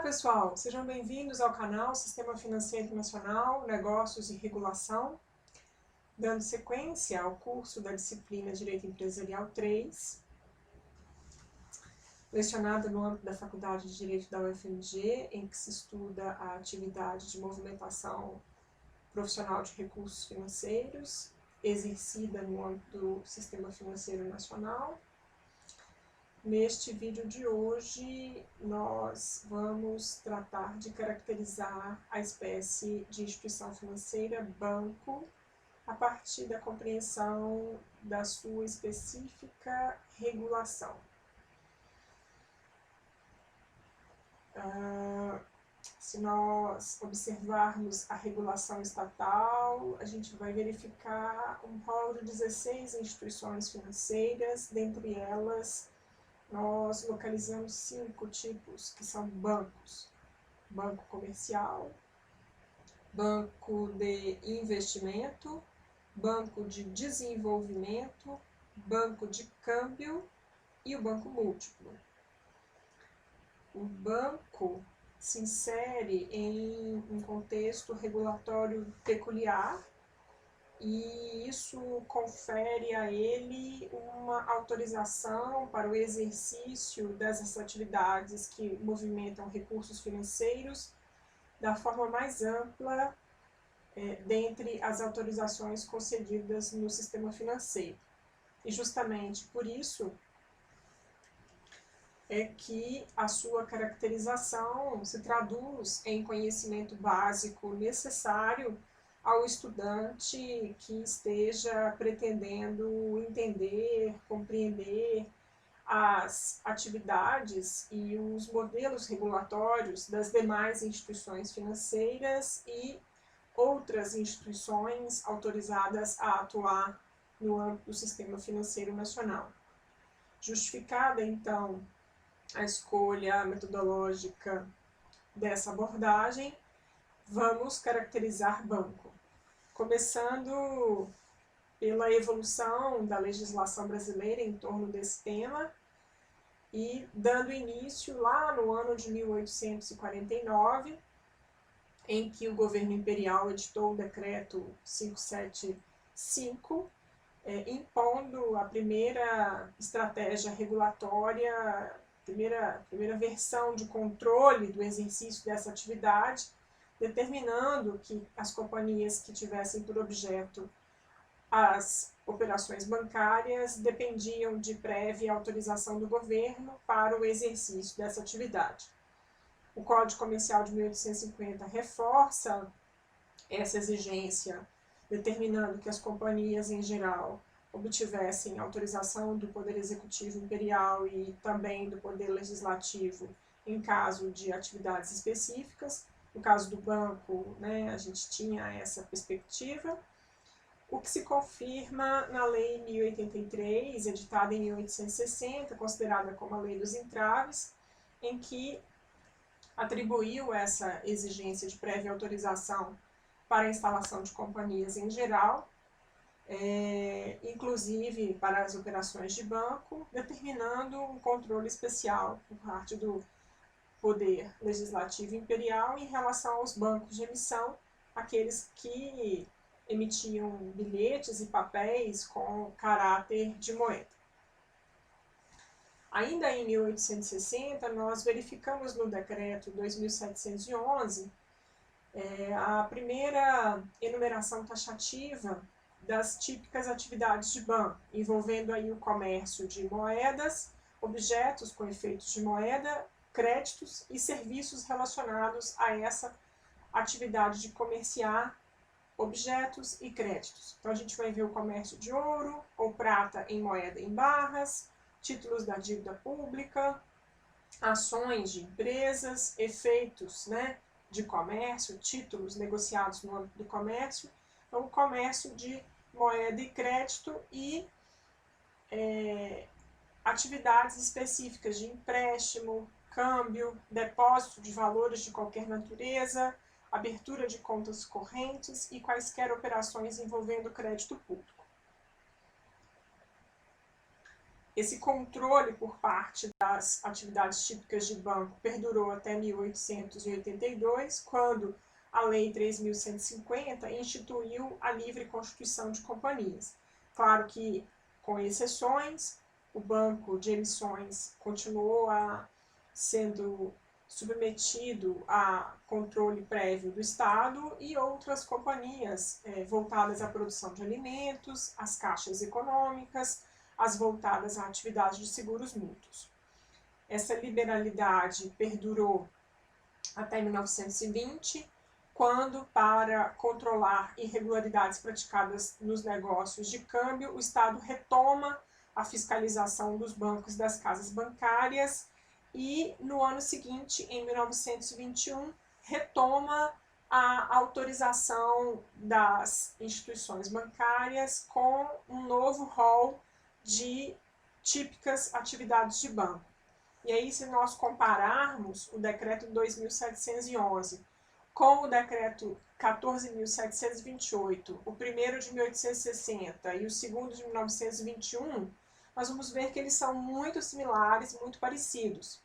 pessoal, sejam bem-vindos ao canal Sistema Financeiro Internacional, Negócios e Regulação, dando sequência ao curso da disciplina Direito Empresarial 3, lecionada no âmbito da Faculdade de Direito da UFMG, em que se estuda a atividade de movimentação profissional de recursos financeiros, exercida no âmbito do Sistema Financeiro Nacional. Neste vídeo de hoje, nós vamos tratar de caracterizar a espécie de instituição financeira banco a partir da compreensão da sua específica regulação. Se nós observarmos a regulação estatal, a gente vai verificar um rol de 16 instituições financeiras, dentre elas nós localizamos 5 tipos, que são bancos: banco comercial, banco de investimento, banco de desenvolvimento, banco de câmbio e o banco múltiplo. O banco se insere em um contexto regulatório peculiar, e isso confere a ele uma autorização para o exercício dessas atividades que movimentam recursos financeiros da forma mais ampla dentre as autorizações concedidas no sistema financeiro. E justamente por isso é que a sua caracterização se traduz em conhecimento básico necessário ao estudante que esteja pretendendo entender, compreender as atividades e os modelos regulatórios das demais instituições financeiras e outras instituições autorizadas a atuar no âmbito do sistema financeiro nacional. Justificada, então, a escolha metodológica dessa abordagem, vamos caracterizar banco, começando pela evolução da legislação brasileira em torno desse tema e dando início lá no ano de 1849, em que o governo imperial editou o decreto 575, impondo a primeira estratégia regulatória, primeira versão de controle do exercício dessa atividade, determinando que as companhias que tivessem por objeto as operações bancárias dependiam de prévia autorização do governo para o exercício dessa atividade. O Código Comercial de 1850 reforça essa exigência, determinando que as companhias em geral obtivessem autorização do Poder Executivo Imperial e também do Poder Legislativo em caso de atividades específicas. No caso do banco, a gente tinha essa perspectiva, o que se confirma na Lei 1083, editada em 1860, considerada como a Lei dos Entraves, em que atribuiu essa exigência de prévia autorização para a instalação de companhias em geral, inclusive para as operações de banco, determinando um controle especial por parte do Poder Legislativo Imperial em relação aos bancos de emissão, aqueles que emitiam bilhetes e papéis com caráter de moeda. Ainda em 1860, nós verificamos no decreto 2711 a primeira enumeração taxativa das típicas atividades de banco, envolvendo aí o comércio de moedas, objetos com efeitos de moeda, créditos e serviços relacionados a essa atividade de comerciar objetos e créditos. Então a gente vai ver o comércio de ouro ou prata em moeda em barras, títulos da dívida pública, ações de empresas, efeitos de comércio, títulos negociados no âmbito do comércio, então o comércio de moeda e crédito e atividades específicas de empréstimo, câmbio, depósito de valores de qualquer natureza, abertura de contas correntes e quaisquer operações envolvendo crédito público. Esse controle por parte das atividades típicas de banco perdurou até 1882, quando a Lei 3.150 instituiu a livre constituição de companhias. Claro que, com exceções, o banco de emissões continuou sendo submetido a controle prévio do Estado e outras companhias voltadas à produção de alimentos, as caixas econômicas, as voltadas à atividade de seguros mútuos. Essa liberalidade perdurou até 1920, quando, para controlar irregularidades praticadas nos negócios de câmbio, o Estado retoma a fiscalização dos bancos e das casas bancárias e, no ano seguinte, em 1921, retoma a autorização das instituições bancárias com um novo rol de típicas atividades de banco. E aí, se nós compararmos o decreto 2.711 com o decreto 14.728, o primeiro de 1860 e o segundo de 1921, nós vamos ver que eles são muito similares, muito parecidos,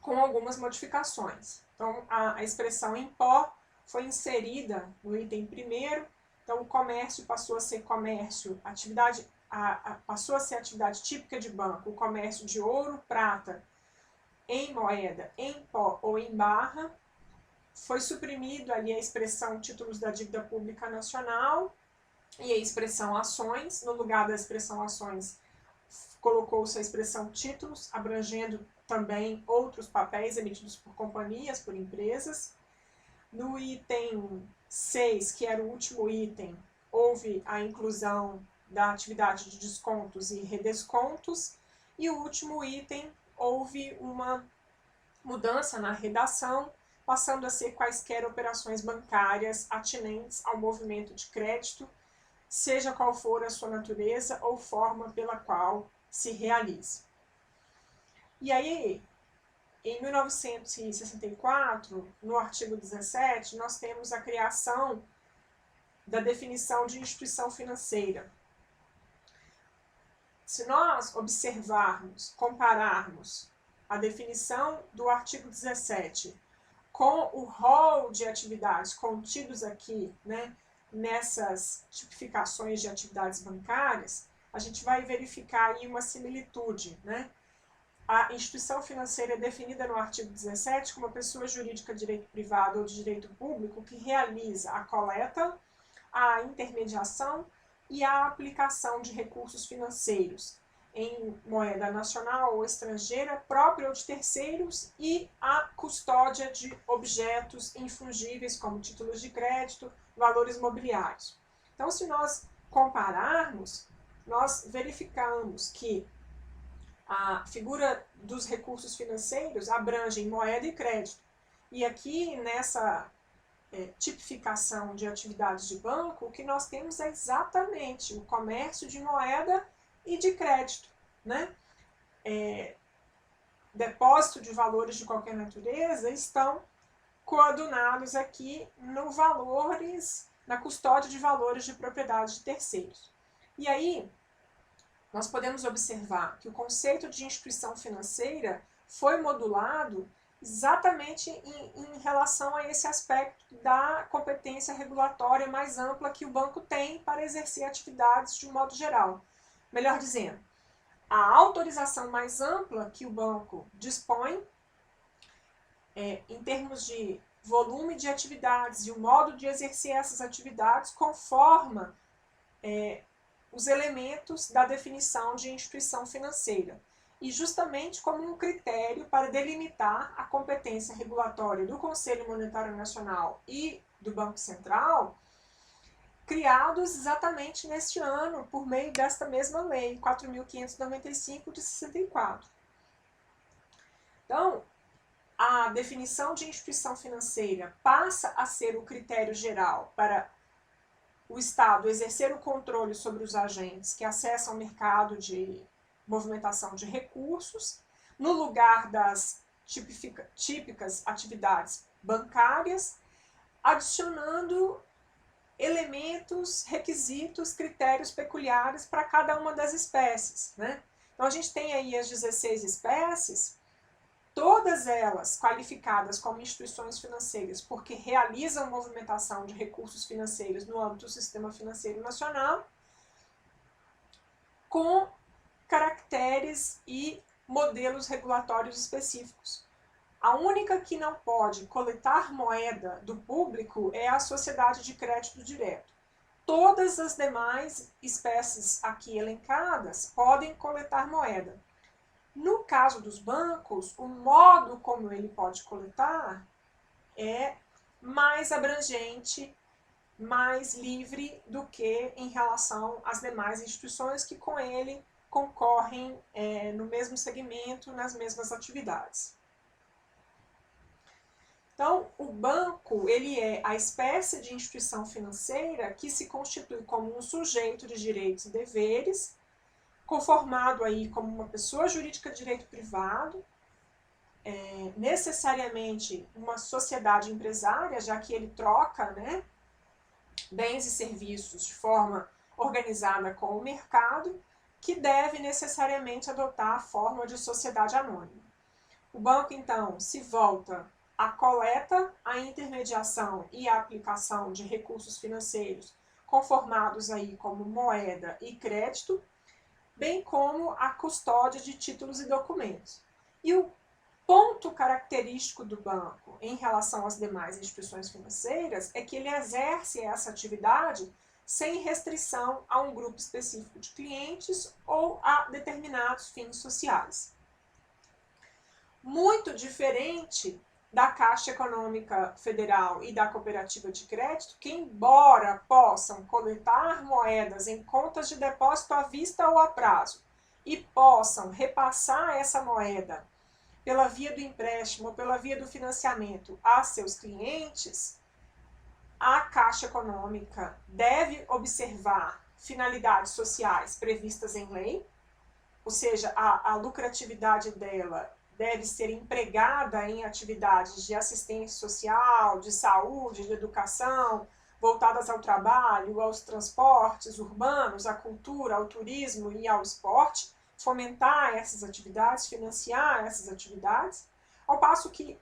com algumas modificações. Então, a expressão em pó foi inserida no item primeiro, então o comércio passou a ser comércio, passou a ser atividade típica de banco, o comércio de ouro, prata, em moeda, em pó ou em barra. Foi suprimido ali a expressão títulos da dívida pública nacional e a expressão ações. No lugar da expressão ações, colocou-se a expressão títulos, abrangendo também outros papéis emitidos por companhias, por empresas. No item 6, que era o último item, houve a inclusão da atividade de descontos e redescontos. E o último item, houve uma mudança na redação, passando a ser quaisquer operações bancárias atinentes ao movimento de crédito, seja qual for a sua natureza ou forma pela qual se realize. E aí, em 1964, no artigo 17, nós temos a criação da definição de instituição financeira. Se nós observarmos, compararmos a definição do artigo 17 com o rol de atividades contidos aqui, nessas tipificações de atividades bancárias, a gente vai verificar aí uma similitude, A instituição financeira é definida no artigo 17 como uma pessoa jurídica de direito privado ou de direito público que realiza a coleta, a intermediação e a aplicação de recursos financeiros em moeda nacional ou estrangeira, própria ou de terceiros, e a custódia de objetos infungíveis, como títulos de crédito, valores mobiliários. Então, se nós compararmos, nós verificamos que a figura dos recursos financeiros abrange moeda e crédito. E aqui, nessa tipificação de atividades de banco, o que nós temos é exatamente o comércio de moeda e de crédito, Depósito de valores de qualquer natureza estão coadunados aqui na custódia de valores de propriedade de terceiros. E aí, nós podemos observar que o conceito de instituição financeira foi modulado exatamente em relação a esse aspecto da competência regulatória mais ampla que o banco tem para exercer atividades de um modo geral. Melhor dizendo, a autorização mais ampla que o banco dispõe, em termos de volume de atividades e o modo de exercer essas atividades, conforma os elementos da definição de instituição financeira. E justamente como um critério para delimitar a competência regulatória do Conselho Monetário Nacional e do Banco Central, criados exatamente neste ano, por meio desta mesma lei, 4.595 de 64. Então, a definição de instituição financeira passa a ser o critério geral para o Estado exercer o controle sobre os agentes que acessam o mercado de movimentação de recursos, no lugar das típicas atividades bancárias, adicionando elementos, requisitos, critérios peculiares para cada uma das espécies, Então, a gente tem aí as 16 espécies, todas elas qualificadas como instituições financeiras porque realizam movimentação de recursos financeiros no âmbito do sistema financeiro nacional, com caracteres e modelos regulatórios específicos. A única que não pode coletar moeda do público é a sociedade de crédito direto. Todas as demais espécies aqui elencadas podem coletar moeda. No caso dos bancos, o modo como ele pode coletar é mais abrangente, mais livre do que em relação às demais instituições que com ele concorrem no mesmo segmento, nas mesmas atividades. Então, o banco, ele é a espécie de instituição financeira que se constitui como um sujeito de direitos e deveres, conformado aí como uma pessoa jurídica de direito privado, necessariamente uma sociedade empresária, já que ele troca, né, bens e serviços de forma organizada com o mercado, que deve necessariamente adotar a forma de sociedade anônima. O banco, então, se volta à coleta, à intermediação e à aplicação de recursos financeiros conformados aí como moeda e crédito, bem como a custódia de títulos e documentos. E o ponto característico do banco em relação às demais instituições financeiras é que ele exerce essa atividade sem restrição a um grupo específico de clientes ou a determinados fins sociais. Muito diferente da Caixa Econômica Federal e da Cooperativa de Crédito, que embora possam coletar moedas em contas de depósito à vista ou a prazo e possam repassar essa moeda pela via do empréstimo ou pela via do financiamento a seus clientes, a Caixa Econômica deve observar finalidades sociais previstas em lei, ou seja, a lucratividade dela deve ser empregada em atividades de assistência social, de saúde, de educação, voltadas ao trabalho, aos transportes urbanos, à cultura, ao turismo e ao esporte, fomentar essas atividades, financiar essas atividades, ao passo que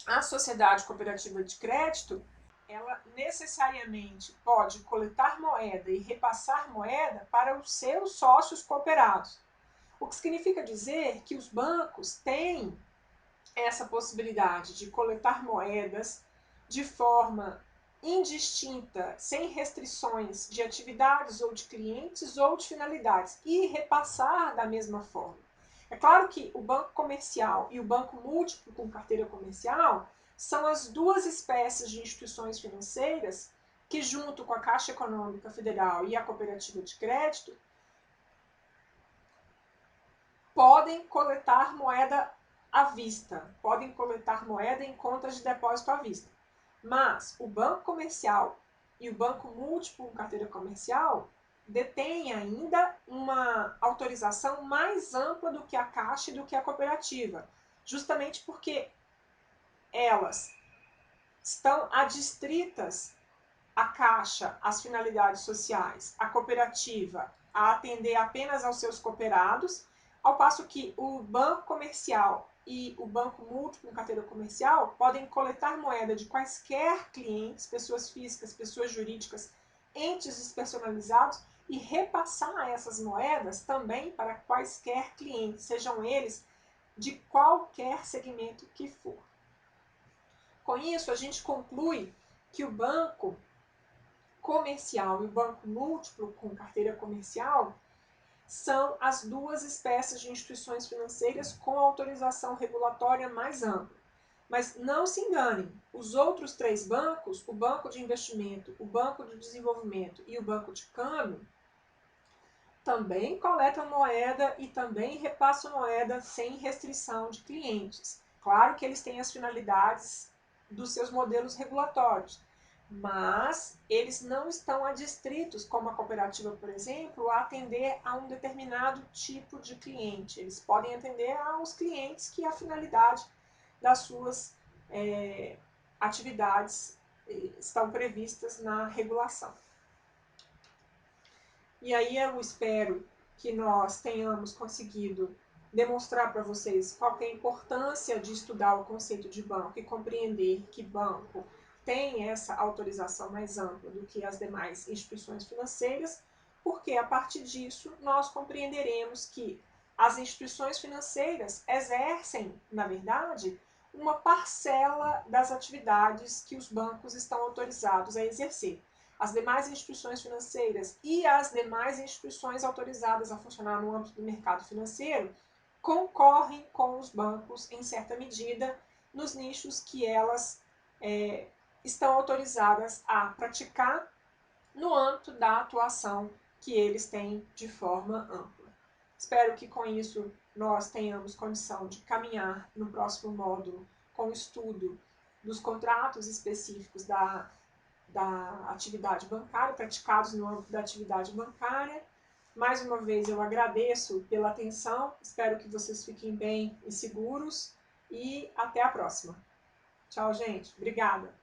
a sociedade cooperativa de crédito, ela necessariamente pode coletar moeda e repassar moeda para os seus sócios cooperados. O que significa dizer que os bancos têm essa possibilidade de coletar moedas de forma indistinta, sem restrições de atividades ou de clientes ou de finalidades, e repassar da mesma forma. É claro que o banco comercial e o banco múltiplo com carteira comercial são as duas espécies de instituições financeiras que, junto com a Caixa Econômica Federal e a Cooperativa de Crédito, podem coletar moeda à vista, podem coletar moeda em contas de depósito à vista. Mas o banco comercial e o banco múltiplo com carteira comercial detêm ainda uma autorização mais ampla do que a Caixa e do que a cooperativa, justamente porque elas estão adstritas à Caixa, às finalidades sociais, a cooperativa a atender apenas aos seus cooperados, ao passo que o banco comercial e o banco múltiplo com carteira comercial podem coletar moeda de quaisquer clientes, pessoas físicas, pessoas jurídicas, entes despersonalizados, e repassar essas moedas também para quaisquer clientes, sejam eles de qualquer segmento que for. Com isso, a gente conclui que o banco comercial e o banco múltiplo com carteira comercial são as duas espécies de instituições financeiras com autorização regulatória mais ampla. Mas não se enganem, os outros três bancos, o Banco de Investimento, o Banco de Desenvolvimento e o Banco de Câmbio, também coletam moeda e também repassam moeda sem restrição de clientes. Claro que eles têm as finalidades dos seus modelos regulatórios, mas eles não estão adstritos, como a cooperativa, por exemplo, a atender a um determinado tipo de cliente. Eles podem atender aos clientes que a finalidade das suas atividades estão previstas na regulação. E aí eu espero que nós tenhamos conseguido demonstrar para vocês qual é a importância de estudar o conceito de banco e compreender que banco tem essa autorização mais ampla do que as demais instituições financeiras, porque a partir disso nós compreenderemos que as instituições financeiras exercem, na verdade, uma parcela das atividades que os bancos estão autorizados a exercer. As demais instituições financeiras e as demais instituições autorizadas a funcionar no âmbito do mercado financeiro concorrem com os bancos, em certa medida, nos nichos que elas estão autorizadas a praticar no âmbito da atuação que eles têm de forma ampla. Espero que com isso nós tenhamos condição de caminhar no próximo módulo com o estudo dos contratos específicos da atividade bancária, praticados no âmbito da atividade bancária. Mais uma vez eu agradeço pela atenção, espero que vocês fiquem bem e seguros e até a próxima. Tchau, gente. Obrigada.